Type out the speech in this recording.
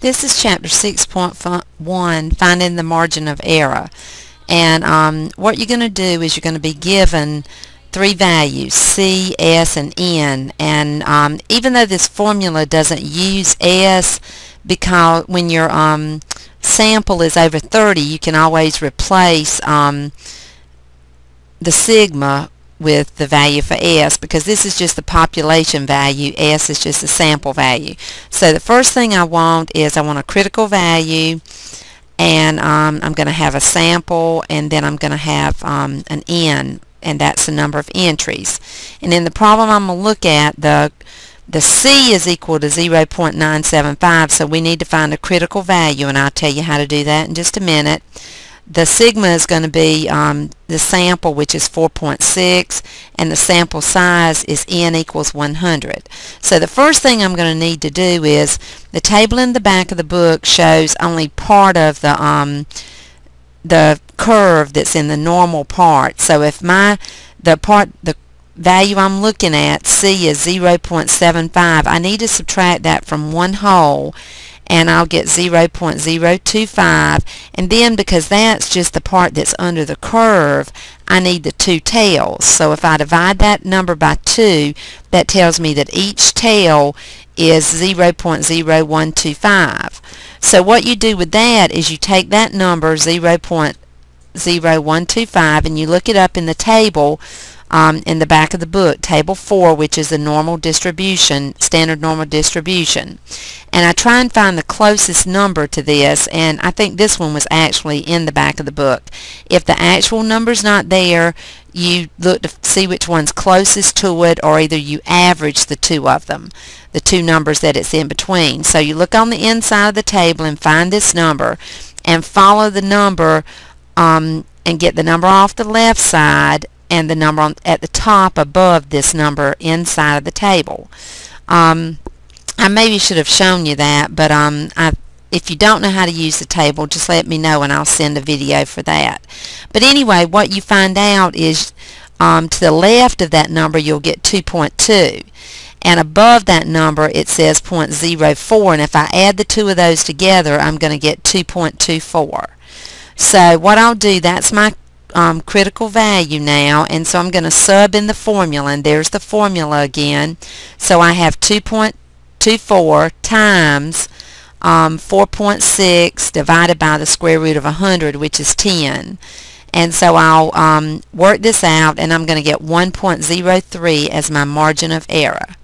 This is chapter 6.1, finding the margin of error. And what you're going to do is you're going to be given three values, C, S, and N. And even though this formula doesn't use S, because when your sample is over 30, you can always replace the sigma with the value for S, because this is just the population value, S is just the sample value. So the first thing I want is I want a critical value, and I'm going to have a sample, and then I'm going to have an N, and that's the number of entries. And in the problem I'm going to look at, the C is equal to 0.975, so we need to find a critical value, and I'll tell you how to do that in just a minute. The sigma is going to be the sample, which is 4.6, and the sample size is N equals 100. So the first thing I'm going to need to do is, the table in the back of the book shows only part of the curve that's in the normal part. So if the value I'm looking at, C, is 0.75, I need to subtract that from one whole, and I'll get 0.025, and then because that's just the part that's under the curve, I need the two tails. So if I divide that number by 2, that tells me that each tail is 0.0125. So what you do with that is you take that number 0.0125 and you look it up in the table in the back of the book, table 4, which is the normal distribution, standard normal distribution. And I try and find the closest number to this, and I think this one was actually in the back of the book. If the actual number's not there, you look to see which one's closest to it, or either you average the two of them, the two numbers that it's in between. So you look on the inside of the table and find this number, and follow the number and get the number off the left side and the number at the top above this number inside of the table. I maybe should have shown you that, but if you don't know how to use the table, just let me know and I'll send a video for that. But anyway, what you find out is to the left of that number you'll get 2.2, and above that number it says 0.04, and if I add the two of those together I'm going to get 2.24. So what I'll do, that's my critical value now, and so I'm going to sub in the formula, and there's the formula again. So I have 2.24 times 4.6 divided by the square root of 100, which is 10. And so I'll work this out, and I'm going to get 1.03 as my margin of error.